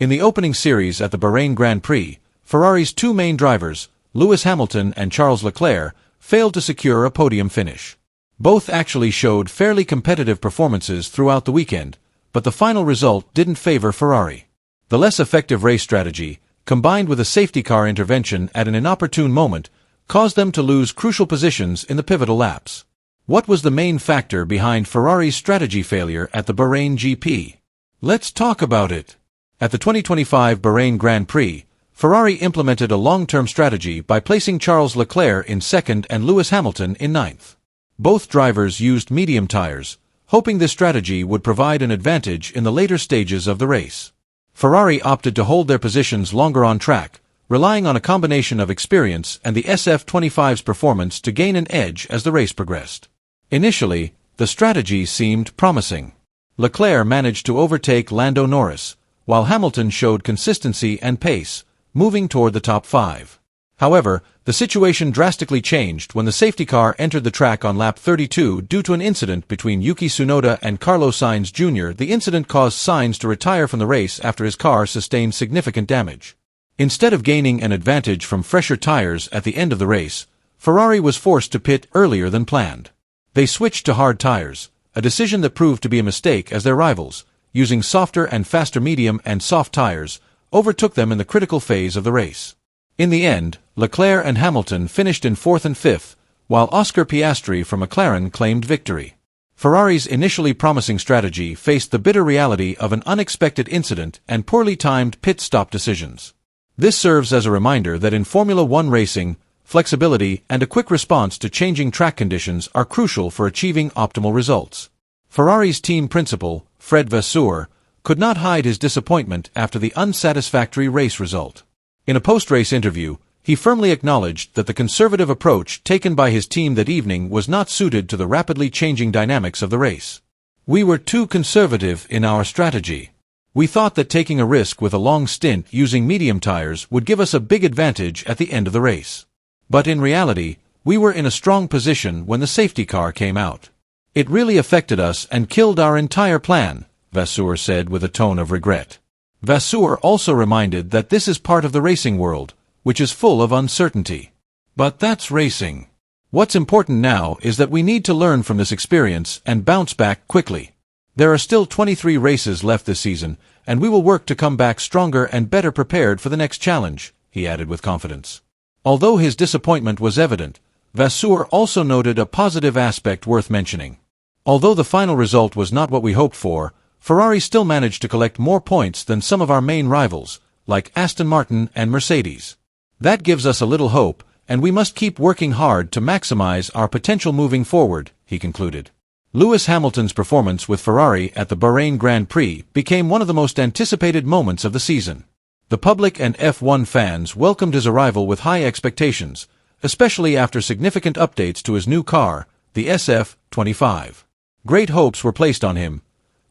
In the opening series at the Bahrain Grand Prix, Ferrari's two main drivers, Lewis Hamilton and Charles Leclerc, failed to secure a podium finish. Both actually showed fairly competitive performances throughout the weekend, but the final result didn't favor Ferrari. The less effective race strategy, combined with a safety car intervention at an inopportune moment, caused them to lose crucial positions in the pivotal laps. What was the main factor behind Ferrari's strategy failure at the Bahrain GP? Let's talk about it. At the 2025 Bahrain Grand Prix, Ferrari implemented a long-term strategy by placing Charles Leclerc in second and Lewis Hamilton in ninth. Both drivers used medium tires, hoping this strategy would provide an advantage in the later stages of the race. Ferrari opted to hold their positions longer on track, relying on a combination of experience and the SF25's performance to gain an edge as the race progressed. Initially, the strategy seemed promising. Leclerc managed to overtake Lando Norris, while Hamilton showed consistency and pace, moving toward the top five. However, the situation drastically changed when the safety car entered the track on lap 32 due to an incident between Yuki Tsunoda and Carlos Sainz Jr. The incident caused Sainz to retire from the race after his car sustained significant damage. Instead of gaining an advantage from fresher tires at the end of the race, Ferrari was forced to pit earlier than planned. They switched to hard tires, a decision that proved to be a mistake as their rivals, using softer and faster medium and soft tires, overtook them in the critical phase of the race. In the end, Leclerc and Hamilton finished in fourth and fifth, while Oscar Piastri from McLaren claimed victory. Ferrari's initially promising strategy faced the bitter reality of an unexpected incident and poorly timed pit stop decisions. This serves as a reminder that in Formula One racing, flexibility and a quick response to changing track conditions are crucial for achieving optimal results. Ferrari's team principal, Fred Vasseur, could not hide his disappointment after the unsatisfactory race result. In a post-race interview, he firmly acknowledged that the conservative approach taken by his team that evening was not suited to the rapidly changing dynamics of the race. "We were too conservative in our strategy. We thought that taking a risk with a long stint using medium tires would give us a big advantage at the end of the race. But in reality, we were in a strong position when the safety car came out. It really affected us and killed our entire plan," Vasseur said with a tone of regret. Vasseur also reminded that this is part of the racing world, which is full of uncertainty. But that's racing. What's important now is that we need to learn from this experience and bounce back quickly. There are still 23 races left this season, and we will work to come back stronger and better prepared for the next challenge, he added with confidence. Although his disappointment was evident, Vasseur also noted a positive aspect worth mentioning. Although the final result was not what we hoped for, Ferrari still managed to collect more points than some of our main rivals, like Aston Martin and Mercedes. That gives us a little hope, and we must keep working hard to maximize our potential moving forward, he concluded. Lewis Hamilton's performance with Ferrari at the Bahrain Grand Prix became one of the most anticipated moments of the season. The public and F1 fans welcomed his arrival with high expectations, especially after significant updates to his new car, the SF25. Great hopes were placed on him.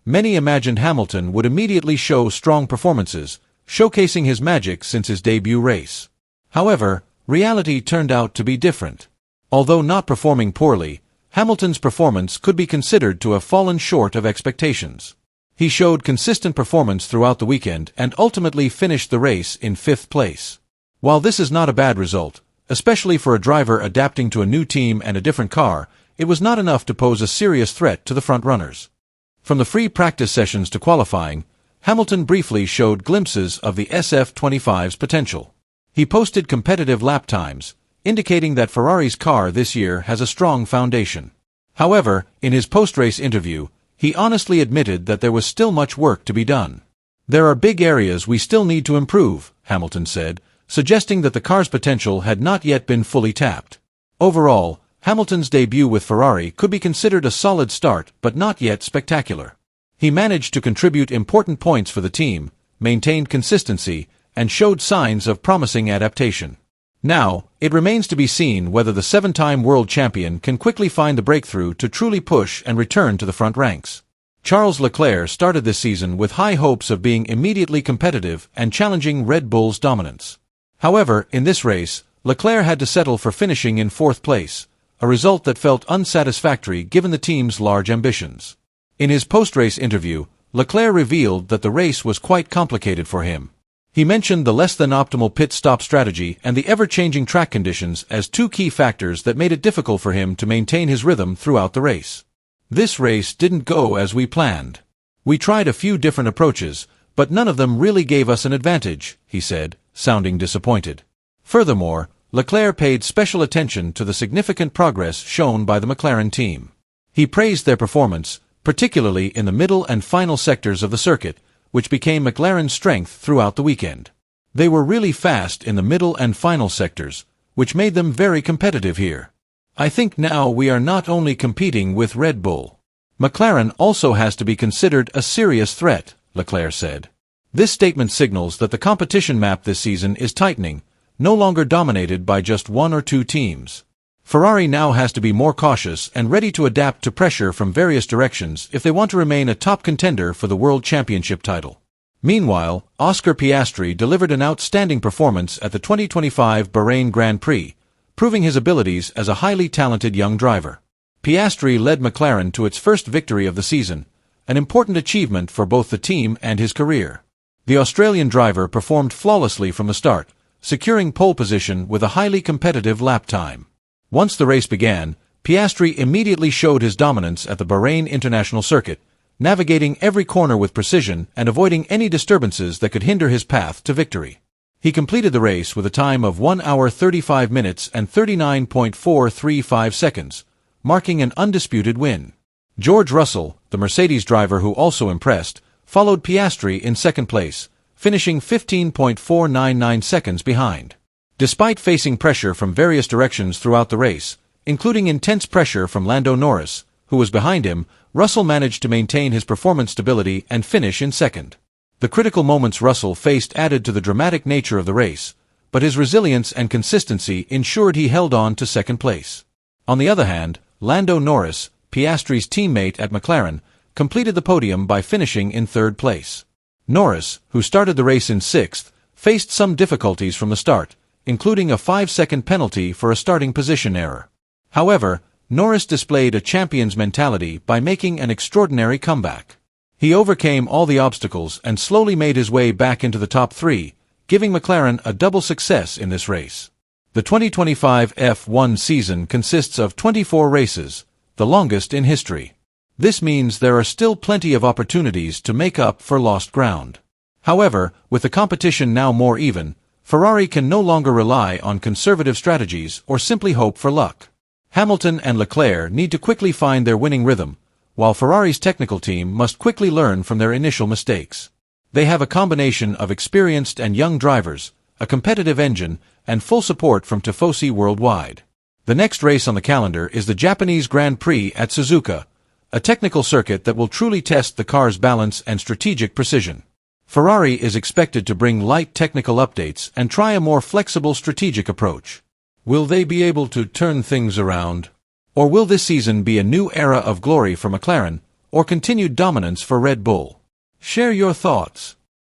Many imagined Hamilton would immediately show strong performances, showcasing his magic since his debut race. However, reality turned out to be different. Although not performing poorly, Hamilton's performance could be considered to have fallen short of expectations. He showed consistent performance throughout the weekend and ultimately finished the race in fifth place. While this is not a bad result, especially for a driver adapting to a new team and a different car, it was not enough to pose a serious threat to the front-runners. From the free practice sessions to qualifying, Hamilton briefly showed glimpses of the SF25's potential. He posted competitive lap times, indicating that Ferrari's car this year has a strong foundation. However, in his post-race interview, he honestly admitted that there was still much work to be done. "There are big areas we still need to improve," Hamilton said, suggesting that the car's potential had not yet been fully tapped. Overall, Hamilton's debut with Ferrari could be considered a solid start but not yet spectacular. He managed to contribute important points for the team, maintained consistency, and showed signs of promising adaptation. Now, it remains to be seen whether the seven-time world champion can quickly find the breakthrough to truly push and return to the front ranks. Charles Leclerc started this season with high hopes of being immediately competitive and challenging Red Bull's dominance. However, in this race, Leclerc had to settle for finishing in fourth place, a result that felt unsatisfactory given the team's large ambitions. In his post-race interview, Leclerc revealed that the race was quite complicated for him. He mentioned the less-than-optimal pit-stop strategy and the ever-changing track conditions as two key factors that made it difficult for him to maintain his rhythm throughout the race. "This race didn't go as we planned. We tried a few different approaches, but none of them really gave us an advantage," he said, sounding disappointed. Furthermore, Leclerc paid special attention to the significant progress shown by the McLaren team. He praised their performance, particularly in the middle and final sectors of the circuit, which became McLaren's strength throughout the weekend. They were really fast in the middle and final sectors, which made them very competitive here. "I think now we are not only competing with Red Bull. McLaren also has to be considered a serious threat," Leclerc said. This statement signals that the competition map this season is tightening, no longer dominated by just one or two teams. Ferrari now has to be more cautious and ready to adapt to pressure from various directions if they want to remain a top contender for the World Championship title. Meanwhile, Oscar Piastri delivered an outstanding performance at the 2025 Bahrain Grand Prix, proving his abilities as a highly talented young driver. Piastri led McLaren to its first victory of the season, an important achievement for both the team and his career. The Australian driver performed flawlessly from the start, securing pole position with a highly competitive lap time. Once the race began, Piastri immediately showed his dominance at the Bahrain International Circuit, navigating every corner with precision and avoiding any disturbances that could hinder his path to victory. He completed the race with a time of 1 hour 35 minutes and 39.435 seconds, marking an undisputed win. George Russell, the Mercedes driver who also impressed, followed Piastri in second place, finishing 15.499 seconds behind. Despite facing pressure from various directions throughout the race, including intense pressure from Lando Norris, who was behind him, Russell managed to maintain his performance stability and finish in second. The critical moments Russell faced added to the dramatic nature of the race, but his resilience and consistency ensured he held on to second place. On the other hand, Lando Norris, Piastri's teammate at McLaren, completed the podium by finishing in third place. Norris, who started the race in sixth, faced some difficulties from the start, including a 5-second penalty for a starting position error. However, Norris displayed a champion's mentality by making an extraordinary comeback. He overcame all the obstacles and slowly made his way back into the top three, giving McLaren a double success in this race. The 2025 F1 season consists of 24 races, the longest in history. This means there are still plenty of opportunities to make up for lost ground. However, with the competition now more even, Ferrari can no longer rely on conservative strategies or simply hope for luck. Hamilton and Leclerc need to quickly find their winning rhythm, while Ferrari's technical team must quickly learn from their initial mistakes. They have a combination of experienced and young drivers, a competitive engine, and full support from Tifosi worldwide. The next race on the calendar is the Japanese Grand Prix at Suzuka, a technical circuit that will truly test the car's balance and strategic precision. Ferrari is expected to bring light technical updates and try a more flexible strategic approach. Will they be able to turn things around? Or will this season be a new era of glory for McLaren, or continued dominance for Red Bull? Share your thoughts.